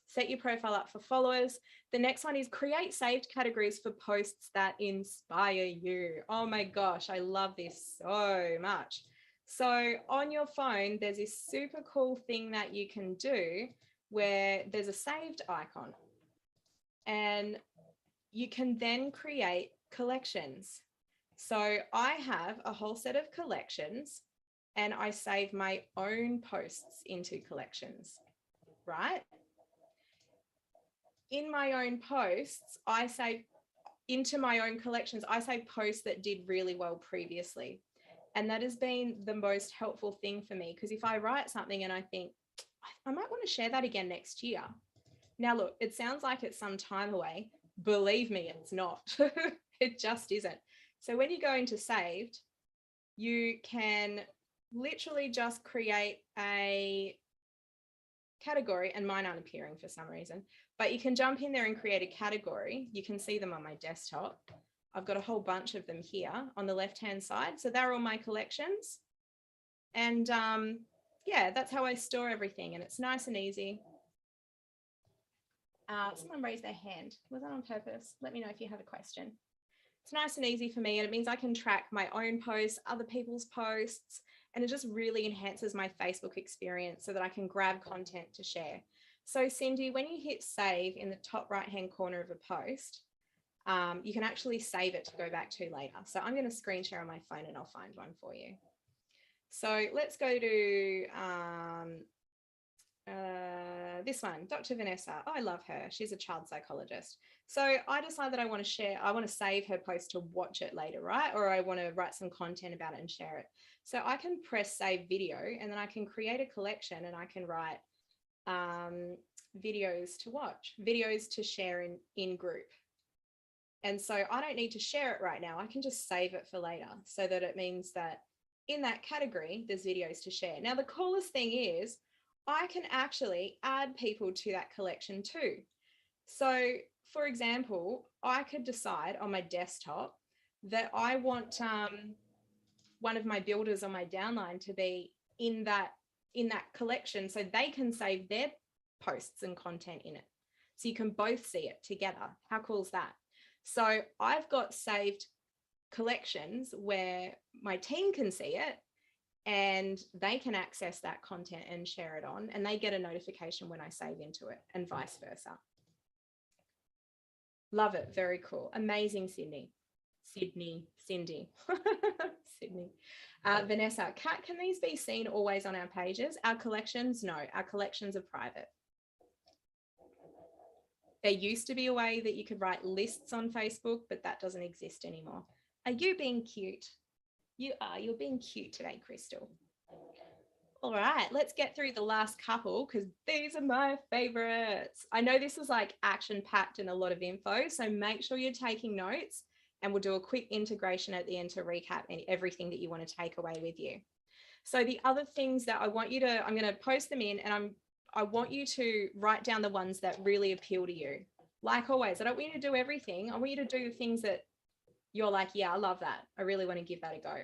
set your profile up for followers. The next one is create saved categories for posts that inspire you. Oh my gosh, I love this so much. So on your phone, there's this super cool thing that you can do where there's a saved icon and you can then create collections. So I have a whole set of collections and I save my own posts into collections, right? In my own posts, I save into my own collections, I save posts that did really well previously. And that has been the most helpful thing for me because if I write something and I think, I I might want to share that again next year. Now, look, it sounds like it's some time away. Believe me, it's not. It just isn't. So when you go into saved, you can literally just create a category, and mine aren't appearing for some reason, but you can jump in there and create a category. You can see them on my desktop. I've got a whole bunch of them here on the left-hand side. So they're all my collections. And yeah, that's how I store everything. And it's nice and easy. Someone raised their hand. Was that on purpose? Let me know if you have a question. It's nice and easy for me, and it means I can track my own posts, other people's posts, and it just really enhances my Facebook experience so that I can grab content to share. So Cindy, when you hit save in the top right-hand corner of a post, you can actually save it to go back to later. So I'm going to screen share on my phone and I'll find one for you. So let's go to this one, Dr. Vanessa. Oh, I love her. She's a child psychologist. So I decide that I want to save her post to watch it later, right? Or I want to write some content about it and share it. So I can press save video, and then I can create a collection, and I can write videos to watch, videos to share in group. And so I don't need to share it right now. I can just save it for later, so that it means that in that category, there's videos to share. Now, the coolest thing is I can actually add people to that collection too. So for example, I could decide on my desktop that I want one of my builders on my downline to be in that collection, so they can save their posts and content in it. So you can both see it together. How cool is that? So I've got saved collections where my team can see it, and they can access that content and share it on, and they get a notification when I save into it, and vice versa. Love it. Very cool. Amazing, Cindy. Cindy. Vanessa, Kat, can these be seen always on our pages? Our collections? No, our collections are private. There used to be a way that you could write lists on Facebook, but that doesn't exist anymore. Are you being cute? You are. You're being cute today, Crystal. All right, let's get through the last couple because these are my favorites. I know this is like action-packed and a lot of info, so make sure you're taking notes, and we'll do a quick integration at the end to recap everything that you want to take away with you. So the other things that I want you to, I'm going to post them in, and I want you to write down the ones that really appeal to you. Like always, I don't want you to do everything. I want you to do the things that you're like, yeah, I love that. I really want to give that a go.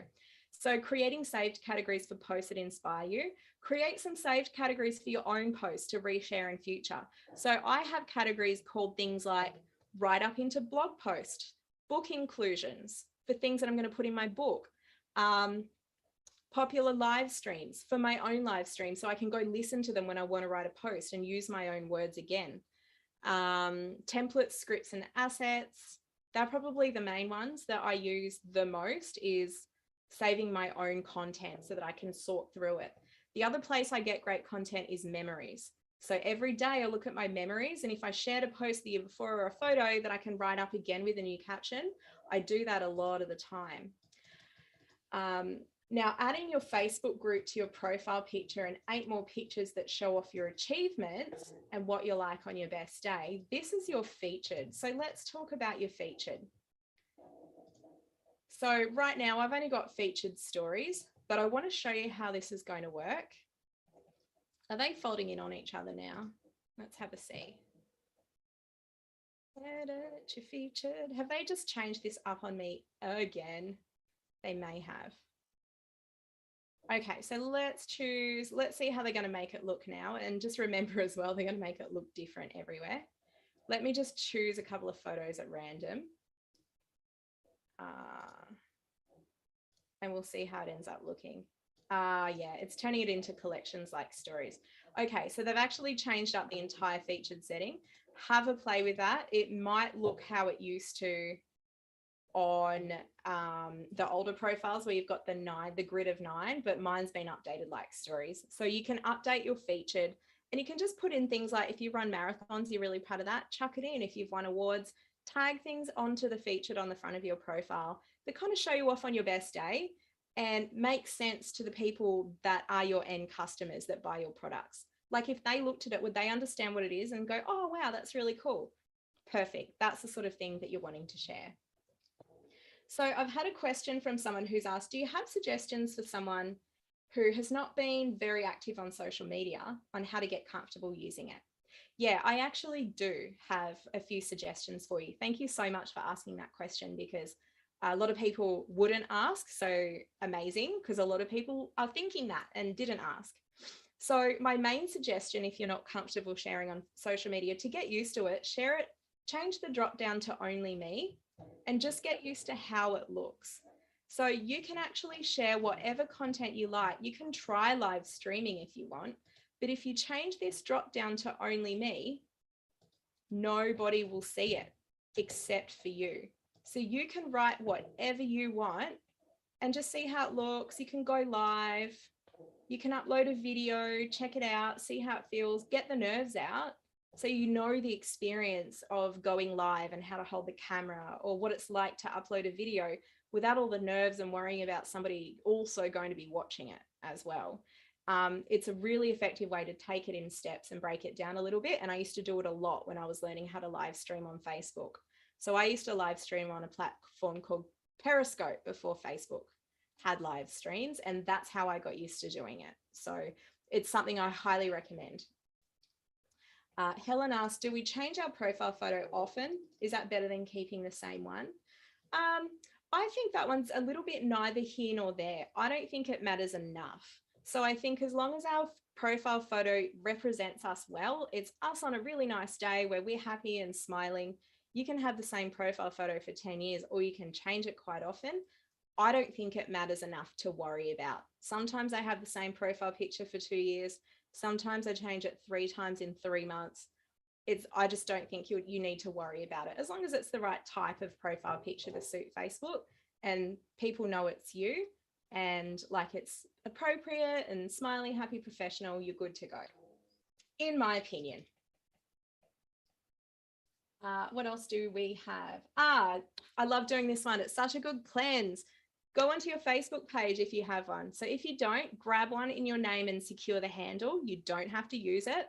So creating saved categories for posts that inspire you. Create some saved categories for your own posts to reshare in future. So I have categories called things like write up into blog post, book inclusions for things that I'm going to put in my book, popular live streams for my own live stream, so I can go listen to them when I want to write a post and use my own words again. Templates, scripts, and assets. They're probably the main ones that I use the most, is saving my own content so that I can sort through it. The other place I get great content is memories. So every day I look at my memories, and if I shared a post the year before or a photo that I can write up again with a new caption, I do that a lot of the time. Now, adding your Facebook group to your profile picture and 8 more pictures that show off your achievements and what you're like on your best day. This is your featured. So let's talk about your featured. So right now I've only got featured stories, but I want to show you how this is going to work. Are they folding in on each other now? Let's have a see. Edit your featured. Have they just changed this up on me again? They may have. Okay, so let's see how they're going to make it look now. And just remember as well, they're going to make it look different everywhere. Let me just choose a couple of photos at random. And we'll see how it ends up looking. Yeah, it's turning it into collections like stories. Okay, so they've actually changed up the entire featured setting. Have a play with that. It might look how it used to on the older profiles where you've got the grid of 9, but mine's been updated like stories. So you can update your featured, and you can just put in things like, if you run marathons, you're really proud of that, chuck it in. If you've won awards, tag things onto the featured on the front of your profile that kind of show you off on your best day and make sense to the people that are your end customers that buy your products. Like if they looked at it, would they understand what it is and go, oh, wow, that's really cool. Perfect. That's the sort of thing that you're wanting to share. So I've had a question from someone who's asked, do you have suggestions for someone who has not been very active on social media on how to get comfortable using it? Yeah, I actually do have a few suggestions for you. Thank you so much for asking that question, because a lot of people wouldn't ask. So amazing, because a lot of people are thinking that and didn't ask. So my main suggestion, if you're not comfortable sharing on social media, to get used to it, share it, change the drop down to only me, and just get used to how it looks. So you can actually share whatever content you like. You can try live streaming if you want, but if you change this drop down to only me, nobody will see it except for you. So you can write whatever you want and just see how it looks. You can go live, you can upload a video, check it out, see how it feels, get the nerves out. So you know the experience of going live and how to hold the camera, or what it's like to upload a video without all the nerves and worrying about somebody also going to be watching it as well. It's a really effective way to take it in steps and break it down a little bit. And I used to do it a lot when I was learning how to live stream on Facebook. So I used to live stream on a platform called Periscope before Facebook had live streams, and that's how I got used to doing it. So it's something I highly recommend. Helen asked, do we change our profile photo often? Is that better than keeping the same one? I think that one's a little bit neither here nor there. I don't think it matters enough. So I think as long as our profile photo represents us well, it's us on a really nice day where we're happy and smiling, you can have the same profile photo for 10 years, or you can change it quite often. I don't think it matters enough to worry about. Sometimes I have the same profile picture for 2 years. Sometimes I change it 3 times in 3 months. I just don't think you need to worry about it. As long as it's the right type of profile picture to suit Facebook and people know it's you and like it's appropriate and smiley, happy, professional, you're good to go, in my opinion. What else do we have? I love doing this one. It's such a good cleanse. Go onto your Facebook page if you have one. So if you don't, grab one in your name and secure the handle. You don't have to use it.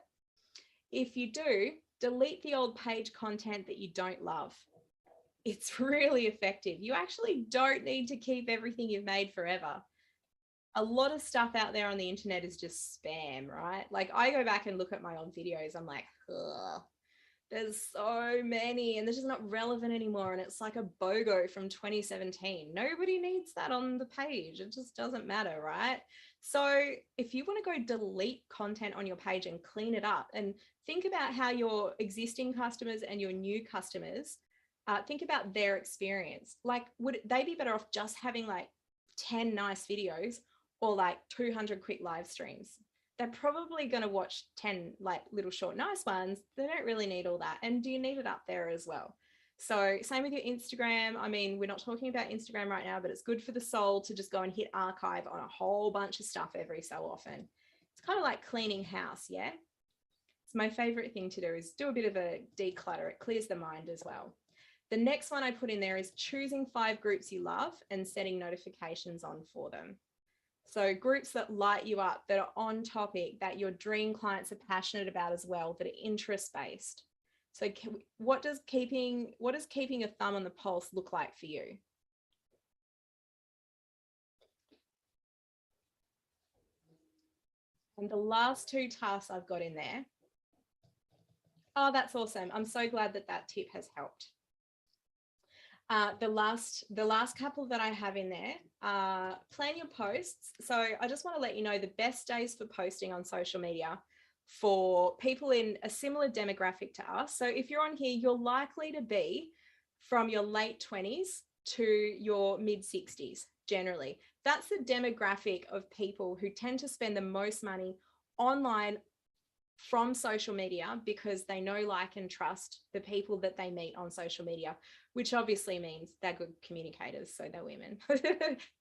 If you do, delete the old page content that you don't love. It's really effective. You actually don't need to keep everything you've made forever. A lot of stuff out there on the internet is just spam, right? Like I go back and look at my old videos. I'm like, ugh. There's so many and they're just not relevant anymore. And it's like a BOGO from 2017. Nobody needs that on the page. It just doesn't matter, right? So if you want to go delete content on your page and clean it up and think about how your existing customers and your new customers, think about their experience. Like, would they be better off just having like 10 nice videos or like 200 quick live streams? They're probably going to watch 10 like little short nice ones. They don't really need all that. And do you need it up there as well? So same with your Instagram. I mean, we're not talking about Instagram right now, but it's good for the soul to just go and hit archive on a whole bunch of stuff every so often. It's kind of like cleaning house, yeah? It's my favorite thing to do is do a bit of a declutter. It clears the mind as well. The next one I put in there is choosing 5 groups you love and setting notifications on for them. So groups that light you up, that are on topic, that your dream clients are passionate about as well, that are interest-based. So what does keeping a thumb on the pulse look like for you? And the last 2 tasks I've got in there. Oh, that's awesome. I'm so glad that that tip has helped. The last couple that I have in there, plan your posts. So I just want to let you know the best days for posting on social media for people in a similar demographic to us. So if you're on here, you're likely to be from your late 20s to your mid 60s generally. That's the demographic of people who tend to spend the most money online from social media because they know, like, and trust the people that they meet on social media, which obviously means they're good communicators, so they're women.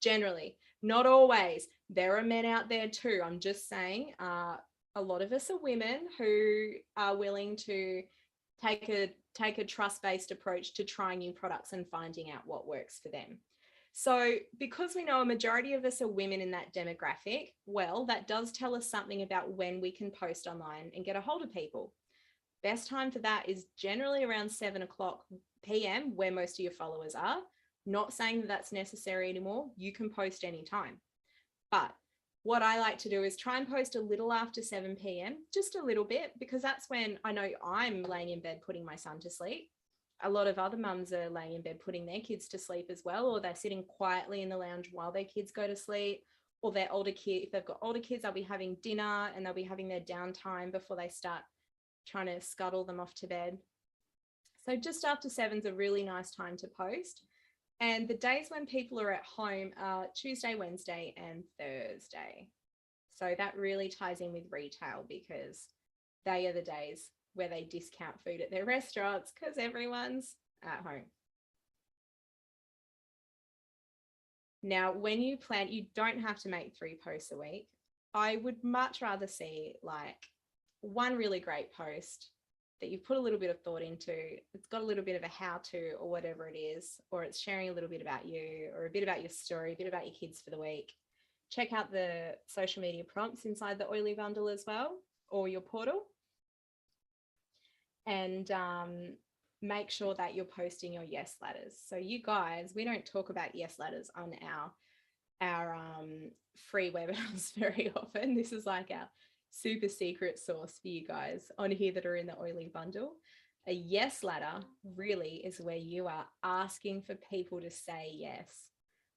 Generally, not always. There are men out there too. I'm just saying a lot of us are women who are willing to take a trust-based approach to trying new products and finding out what works for them. So because we know a majority of us are women in that demographic, well, that does tell us something about when we can post online and get a hold of people. Best time for that is generally around 7 o'clock p.m. where most of your followers are. Not saying that that's necessary anymore. You can post anytime. But what I like to do is try and post a little after 7 p.m., just a little bit, because that's when I know I'm laying in bed putting my son to sleep. A lot of other mums are laying in bed putting their kids to sleep as well, or they're sitting quietly in the lounge while their kids go to sleep, or their older kid, if they've got older kids, they'll be having dinner and they'll be having their downtime before they start trying to scuttle them off to bed. So just after 7 is a really nice time to post. And the days when people are at home are Tuesday, Wednesday, and Thursday. So that really ties in with retail because they are the days where they discount food at their restaurants because everyone's at home. Now, when you plan, you don't have to make 3 posts a week. I would much rather see like one really great post that you've put a little bit of thought into. It's got a little bit of a how-to or whatever it is, or it's sharing a little bit about you or a bit about your story, a bit about your kids for the week. Check out the social media prompts inside the Oily Bundle as well, or your portal. And make sure that you're posting your yes letters. So you guys, we don't talk about yes letters on our free webinars very often. This is like our super secret sauce for you guys on here that are in the Oily Bundle. A yes letter really is where you are asking for people to say yes.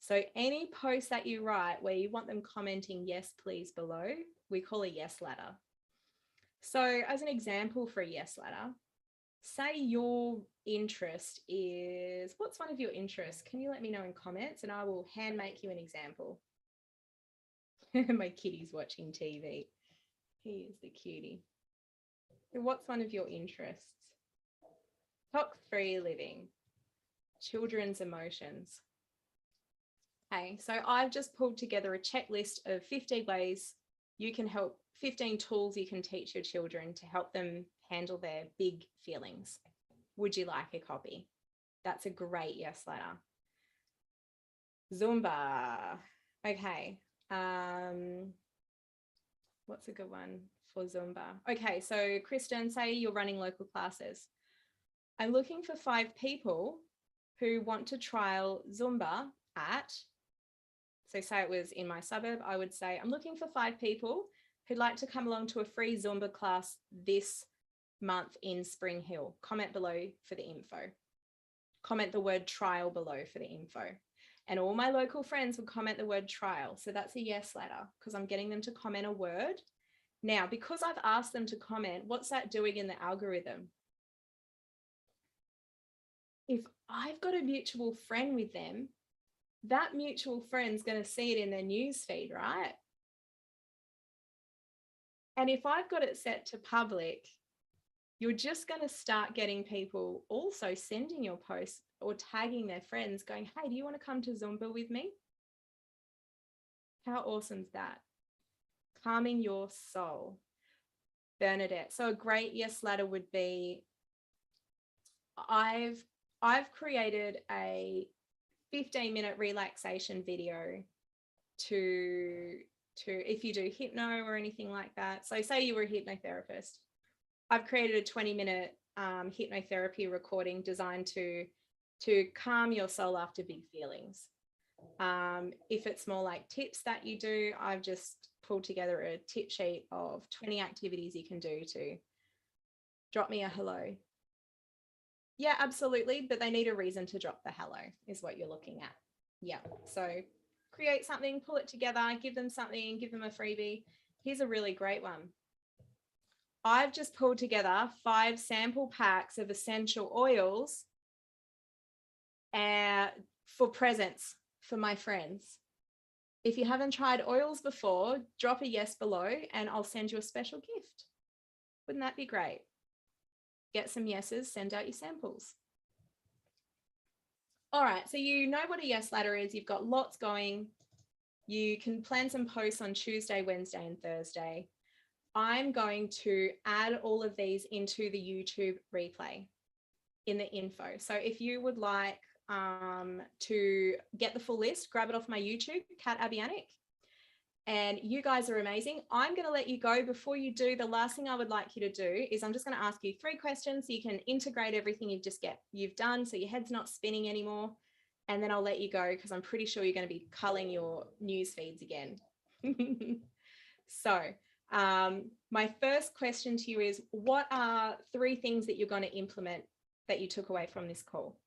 So any post that you write where you want them commenting yes please below, we call a yes letter. So as an example for a yes letter, say your interest is, what's one of your interests? Can you let me know in comments and I will hand make you an example. My kitty's watching TV. He is the cutie. What's one of your interests? Tox-free living, children's emotions. Okay, so I've just pulled together a checklist of 15 ways you can help, 15 tools you can teach your children to help them handle their big feelings. Would you like a copy? That's a great yes letter. Zumba. Okay. What's a good one for Zumba? Okay, so Kristen, say you're running local classes. I'm looking for 5 people who want to trial Zumba at, so say it was in my suburb, I would say, I'm looking for 5 people who'd like to come along to a free Zumba class this month in Spring Hill. Comment below for the info. Comment the word trial below for the info. And all my local friends would comment the word trial. So that's a yes letter because I'm getting them to comment a word. Now, because I've asked them to comment, what's that doing in the algorithm? If I've got a mutual friend with them, that mutual friend's going to see it in their news feed, right? And if I've got it set to public, you're just going to start getting people also sending your posts or tagging their friends going, hey, do you want to come to Zumba with me? How awesome is that? Calming your soul. Bernadette. So a great yes letter would be, I've created a 15-minute relaxation video to if you do hypno or anything like that. So say you were a hypnotherapist. I've created a 20-minute hypnotherapy recording designed to calm your soul after big feelings. If it's more like tips that you do, I've just pulled together a tip sheet of 20 activities you can do to drop me a hello. Yeah, absolutely. But they need a reason to drop the hello is what you're looking at. Yeah. So create something, pull it together, give them something, give them a freebie. Here's a really great one. I've just pulled together 5 sample packs of essential oils for presents for my friends. If you haven't tried oils before, drop a yes below and I'll send you a special gift. Wouldn't that be great? Get some yeses, send out your samples. All right, so you know what a yes letter is. You've got lots going. You can plan some posts on Tuesday, Wednesday, and Thursday. I'm going to add all of these into the YouTube replay in the info. So if you would like to get the full list, grab it off my YouTube, Kat Abianic. And you guys are amazing. I'm going to let you go. Before you do, the last thing I would like you to do is I'm just going to ask you 3 questions so you can integrate everything you've done so your head's not spinning anymore. And then I'll let you go because I'm pretty sure you're going to be culling your news feeds again. So my first question to you is, what are 3 things that you're going to implement that you took away from this call?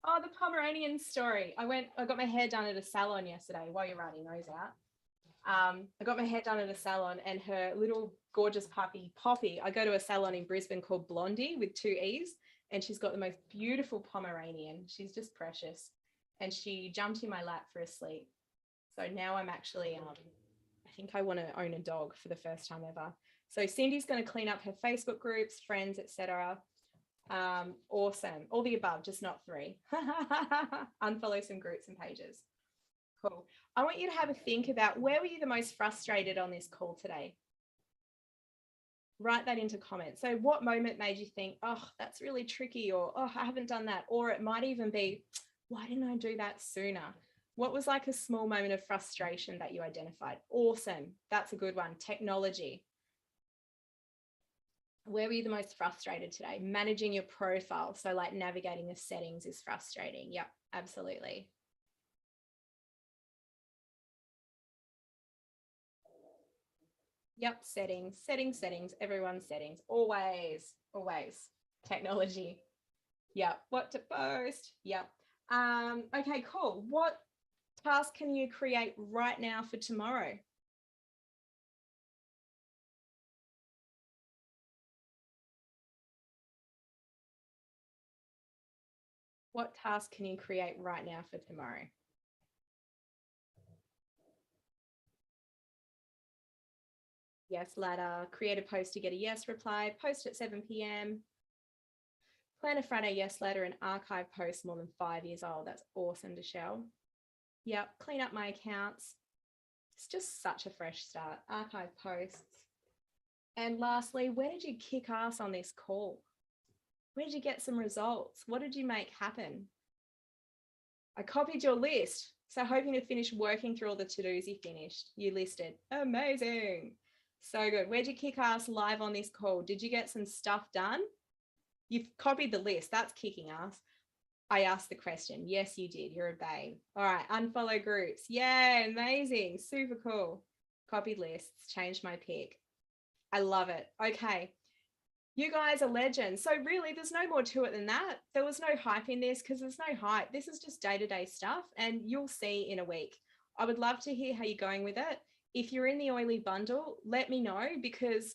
Oh, the Pomeranian story. I got my hair done at a salon yesterday while you're writing those out. I got my hair done at a salon and her little gorgeous puppy, Poppy, I go to a salon in Brisbane called Blondie with 2 E's, and she's got the most beautiful Pomeranian. She's just precious. And she jumped in my lap for a sleep. So now I'm actually, I think I want to own a dog for the first time ever. So Cindy's going to clean up her Facebook groups, friends, etc. Awesome. All the above, just not 3. Unfollow some groups and pages. Cool. I want you to have a think about, where were you the most frustrated on this call today? Write that into comments. So what moment made you think, oh, that's really tricky, or oh, I haven't done that? Or it might even be, why didn't I do that sooner? What was like a small moment of frustration that you identified? Awesome. That's a good one. Technology. Where were you the most frustrated today? Managing your profile. So like navigating the settings is frustrating. Yep, absolutely. Yep, settings, everyone's settings. Always. Technology. Yep, what to post. Yep. Okay, cool. What task can you create right now for tomorrow? What task can you create right now for tomorrow? Yes ladder, create a post to get a yes reply, post at 7 p.m. Plan a Friday yes letter and archive posts more than 5 years old. That's awesome, Deshelle. Yep, clean up my accounts. It's just such a fresh start. Archive posts. And lastly, where did you kick ass on this call? Where did you get some results? What did you make happen? I copied your list. So hoping to finish working through all the to-dos you finished. You listed. Amazing. So good. Where'd you kick ass live on this call? Did you get some stuff done? You've copied the list. That's kicking ass. I asked the question. Yes, you did. You're a babe. All right. Unfollow groups. Yay. Amazing. Super cool. Copied lists. Changed my pick. I love it. Okay. You guys are legends. So really, there's no more to it than that. There was no hype in this because there's no hype. This is just day-to-day stuff, and you'll see in a week. I would love to hear how you're going with it. If you're in the oily bundle, let me know, because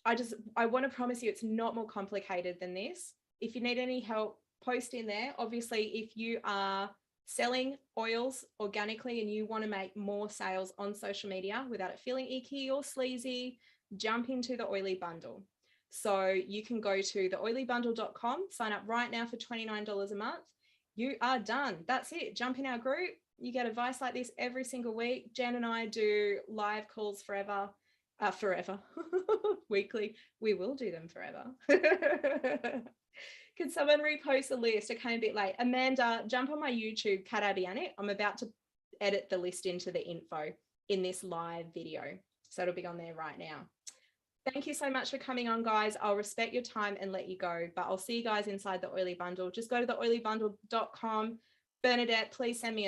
I want to promise you it's not more complicated than this. If you need any help, post in there. Obviously, if you are selling oils organically and you want to make more sales on social media without it feeling icky or sleazy, jump into the oily bundle. So you can go to theoilybundle.com, sign up right now for $29 a month. You are done. That's it. Jump in our group. You get advice like this every single week. Jen and I do live calls forever. Weekly. We will do them forever. Can someone repost the list? Okay, a bit late. Amanda, jump on my YouTube, Kat Abianic. I'm about to edit the list into the info in this live video. So it'll be on there right now. Thank you so much for coming on, guys. I'll respect your time and let you go, but I'll see you guys inside the Oily Bundle. Just go to theoilybundle.com. Bernadette, please send me